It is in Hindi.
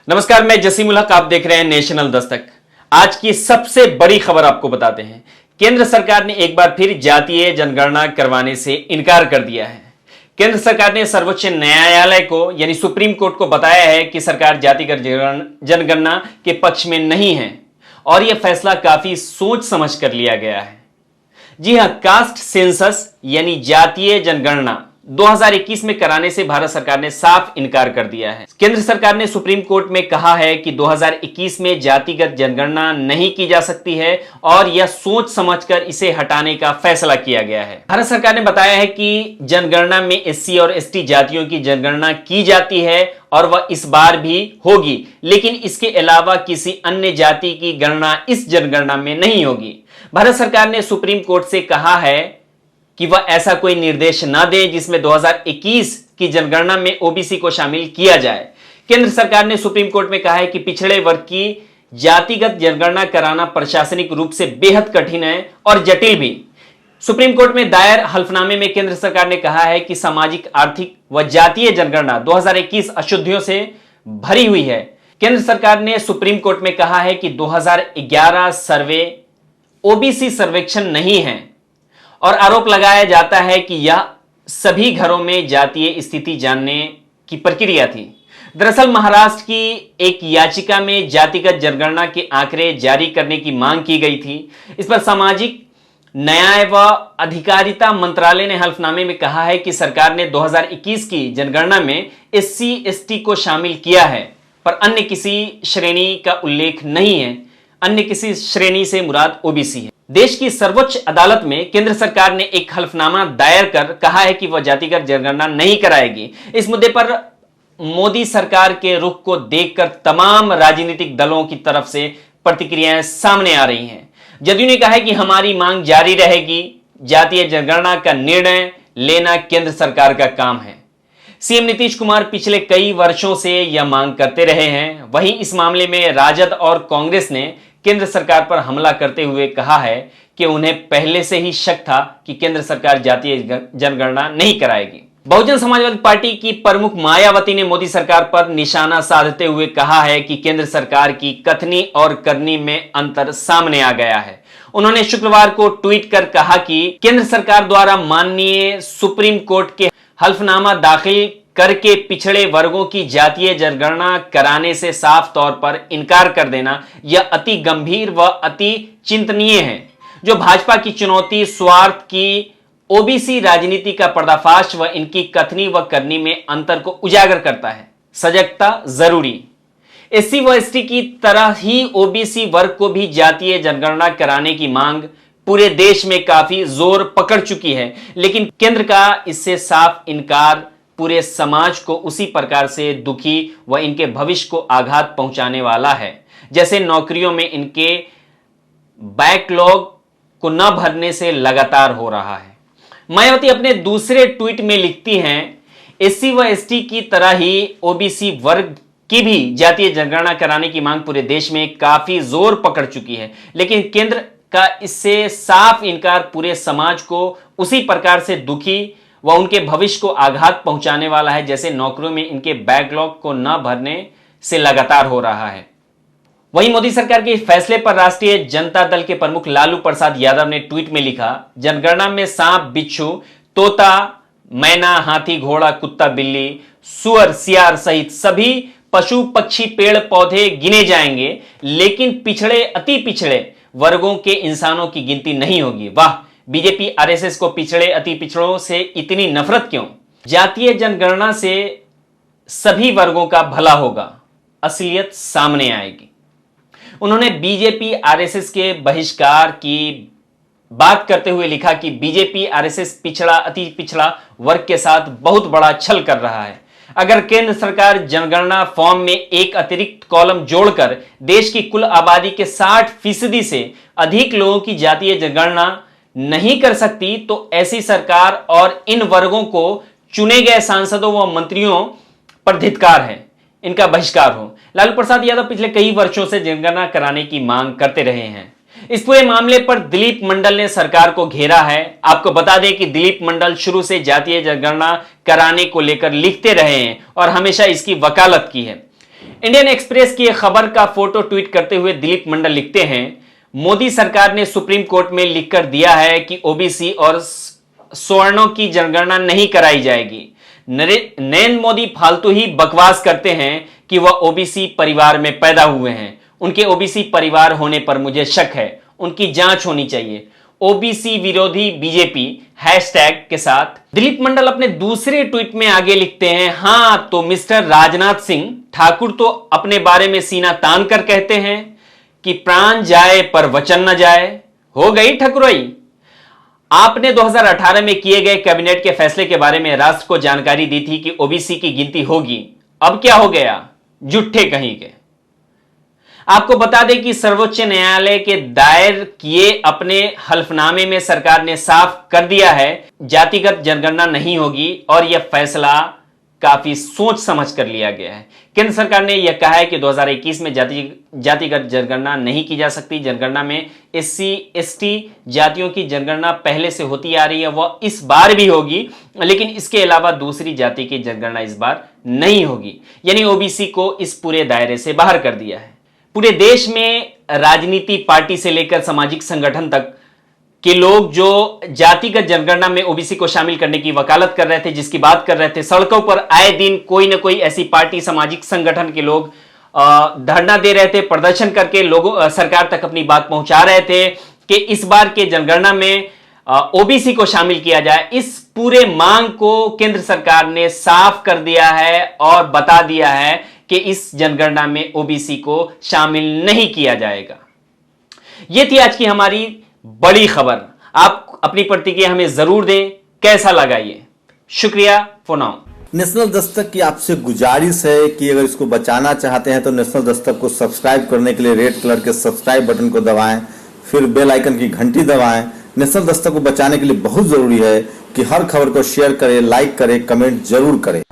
नमस्कार, मैं जसीम उल हक, आप देख रहे हैं नेशनल दस्तक। आज की सबसे बड़ी खबर आपको बताते हैं। केंद्र सरकार ने एक बार फिर जातीय जनगणना करवाने से इनकार कर दिया है। केंद्र सरकार ने सर्वोच्च न्यायालय को यानी सुप्रीम कोर्ट को बताया है कि सरकार जातिगत जनगणना के पक्ष में नहीं है और यह फैसला काफी सोच समझ कर लिया गया है। जी हां, कास्ट सेंसस यानी जातीय जनगणना 2021 में कराने से भारत सरकार ने साफ इनकार कर दिया है। केंद्र सरकार ने सुप्रीम कोर्ट में कहा है कि 2021 में जातिगत जनगणना नहीं की जा सकती है और यह सोच समझकर इसे हटाने का फैसला किया गया है। भारत सरकार ने बताया है कि जनगणना में एससी और एसटी जातियों की जनगणना की जाती है और वह इस बार भी होगी, लेकिन इसके अलावा किसी अन्य जाति की गणना इस जनगणना में नहीं होगी। भारत सरकार ने सुप्रीम कोर्ट से कहा है कि वह ऐसा कोई निर्देश न दे जिसमें 2021 की जनगणना में ओबीसी को शामिल किया जाए। केंद्र सरकार ने सुप्रीम कोर्ट में कहा है कि पिछड़े वर्ग की जातिगत जनगणना कराना प्रशासनिक रूप से बेहद कठिन है और जटिल भी। सुप्रीम कोर्ट में दायर हल्फनामे में केंद्र सरकार ने कहा है कि सामाजिक, आर्थिक व जातीय जनगणना 2021 अशुद्धियों से भरी हुई है। केंद्र सरकार ने सुप्रीम कोर्ट में कहा है कि 2011 सर्वे ओबीसी सर्वेक्षण नहीं है और आरोप लगाया जाता है कि यह सभी घरों में जातीय स्थिति जानने की प्रक्रिया थी। दरअसल महाराष्ट्र की एक याचिका में जातिगत जनगणना के आंकड़े जारी करने की मांग की गई थी। इस पर सामाजिक न्याय व अधिकारिता मंत्रालय ने हल्फनामे में कहा है कि सरकार ने 2021 की जनगणना में एससी एसटी को शामिल किया है, पर अन्य किसी श्रेणी का उल्लेख नहीं है। अन्य किसी श्रेणी से मुराद ओबीसी है। देश की सर्वोच्च अदालत में केंद्र सरकार ने एक हल्फनामा दायर कर कहा है कि वह जातिगत जनगणना नहीं कराएगी। इस मुद्दे पर मोदी सरकार के रुख को देखकर तमाम राजनीतिक दलों की तरफ से प्रतिक्रियाएं सामने आ रही हैं। जदयू ने कहा है कि हमारी मांग जारी रहेगी। जातीय जनगणना का निर्णय लेना केंद्र सरकार का काम है। सीएम नीतीश कुमार पिछले कई वर्षों से यह मांग करते रहे हैं। वहीं इस मामले में राजद और कांग्रेस ने केंद्र सरकार पर हमला करते हुए कहा है कि उन्हें पहले से ही शक था कि केंद्र सरकार जातीय जनगणना नहीं कराएगी। बहुजन समाजवादी पार्टी की प्रमुख मायावती ने मोदी सरकार पर निशाना साधते हुए कहा है कि केंद्र सरकार की कथनी और करनी में अंतर सामने आ गया है। उन्होंने शुक्रवार को ट्वीट कर कहा कि केंद्र सरकार द्वारा माननीय सुप्रीम कोर्ट के हल्फनामा दाखिल करके पिछड़े वर्गों की जातीय जनगणना कराने से साफ तौर पर इनकार कर देना यह अति गंभीर व अति चिंतनीय है, जो भाजपा की चुनौती, स्वार्थ की ओबीसी राजनीति का पर्दाफाश व इनकी कथनी व करनी में अंतर को उजागर करता है। सजगता जरूरी। एससी व एसटी की तरह ही ओबीसी वर्ग को भी जातीय जनगणना कराने की मांग पूरे देश में काफी जोर पकड़ चुकी है, लेकिन केंद्र का इससे साफ इनकार पूरे समाज को उसी प्रकार से दुखी व इनके भविष्य को आघात पहुंचाने वाला है, जैसे नौकरियों में इनके बैकलॉग को न भरने से लगातार हो रहा है। मायावती अपने दूसरे ट्वीट में लिखती हैं, एससी व एसटी की तरह ही ओबीसी वर्ग की भी जातीय जनगणना कराने की मांग पूरे देश में काफी जोर पकड़ चुकी है, लेकिन केंद्र का इससे साफ इनकार पूरे समाज को उसी प्रकार से दुखी व उनके भविष्य को आघात पहुंचाने वाला है, जैसे नौकरियों में इनके बैकलॉग को न भरने से लगातार हो रहा है। वहीं मोदी सरकार के फैसले पर राष्ट्रीय जनता दल के प्रमुख लालू प्रसाद यादव ने ट्वीट में लिखा, जनगणना में सांप, बिच्छू, तोता, मैना, हाथी, घोड़ा, कुत्ता, बिल्ली, सुअर, सियार सहित सभी पशु, पक्षी, पेड़ पौधे गिने जाएंगे, लेकिन पिछड़े, अति पिछड़े वर्गों के इंसानों की गिनती नहीं होगी। वाह, बीजेपी आरएसएस को पिछड़े, अति पिछड़ों से इतनी नफरत क्यों? जातीय जनगणना से सभी वर्गों का भला होगा, असलियत सामने आएगी। उन्होंने बीजेपी आरएसएस के बहिष्कार की बात करते हुए लिखा कि बीजेपी आरएसएस पिछड़ा, अति पिछड़ा वर्ग के साथ बहुत बड़ा छल कर रहा है। अगर केंद्र सरकार जनगणना फॉर्म में एक अतिरिक्त कॉलम जोड़कर देश की कुल आबादी के 60% से अधिक लोगों की जातीय जनगणना नहीं कर सकती, तो ऐसी सरकार और इन वर्गों को चुने गए सांसदों व मंत्रियों पर धिक्कार है, इनका बहिष्कार हो। लालू प्रसाद यादव पिछले कई वर्षों से जनगणना कराने की मांग करते रहे हैं। इस पूरे मामले पर दिलीप मंडल ने सरकार को घेरा है। आपको बता दें कि दिलीप मंडल शुरू से जातीय जनगणना कराने को लेकर लिखते रहे हैं और हमेशा इसकी वकालत की है। इंडियन एक्सप्रेस की एक खबर का फोटो ट्वीट करते हुए दिलीप मंडल लिखते हैं, मोदी सरकार ने सुप्रीम कोर्ट में लिखकर दिया है कि ओबीसी और सवर्णों की जनगणना नहीं कराई जाएगी। नरेंद्र मोदी फालतू ही बकवास करते हैं कि वह ओबीसी परिवार में पैदा हुए हैं। उनके ओबीसी परिवार होने पर मुझे शक है, उनकी जांच होनी चाहिए। ओबीसी विरोधी बीजेपी हैशटैग के साथ दिलीप मंडल अपने दूसरे ट्वीट में आगे लिखते हैं, हां तो मिस्टर राजनाथ सिंह ठाकुर तो अपने बारे में सीना तान कर कहते हैं कि प्राण जाए पर वचन न जाए। हो गई ठकुराई। आपने 2018 में किए गए कैबिनेट के फैसले के बारे में राष्ट्र को जानकारी दी थी कि ओबीसी की गिनती होगी। अब क्या हो गया? जुट्ठे कहीं के। आपको बता दें कि सर्वोच्च न्यायालय के दायर किए अपने हल्फनामे में सरकार ने साफ कर दिया है जातिगत जनगणना नहीं होगी और यह फैसला काफी सोच समझ कर लिया गया है। केंद्र सरकार ने यह कहा है कि 2021 में जातिगत जनगणना नहीं की जा सकती। जनगणना में एससी एसटी जातियों की जनगणना पहले से होती आ रही है, वह इस बार भी होगी, लेकिन इसके अलावा दूसरी जाति की जनगणना इस बार नहीं होगी। यानी ओबीसी को इस पूरे दायरे से बाहर कर दिया है। पूरे देश में राजनीति पार्टी से लेकर सामाजिक संगठन तक के लोग जो जातिगत जनगणना में ओबीसी को शामिल करने की वकालत कर रहे थे, जिसकी बात कर रहे थे, सड़कों पर आए दिन कोई ना कोई ऐसी पार्टी सामाजिक संगठन के लोग धरना दे रहे थे, प्रदर्शन करके लोगों सरकार तक अपनी बात पहुंचा रहे थे कि इस बार के जनगणना में ओबीसी को शामिल किया जाए। इस पूरे मांग को केंद्र सरकार ने साफ कर दिया है और बता दिया है कि इस जनगणना में ओबीसी को शामिल नहीं किया जाएगा। यह थी आज की हमारी बड़ी खबर। आप अपनी प्रतिक्रिया हमें जरूर दें, कैसा लगा ये। शुक्रिया फॉर नाउ। नेशनल दस्तक की आपसे गुजारिश है कि अगर इसको बचाना चाहते हैं तो नेशनल दस्तक को सब्सक्राइब करने के लिए रेड कलर के सब्सक्राइब बटन को दबाएं, फिर बेल आइकन की घंटी दबाएं। नेशनल दस्तक को बचाने के लिए बहुत जरूरी है कि हर खबर को शेयर करें, लाइक करें, कमेंट जरूर करें।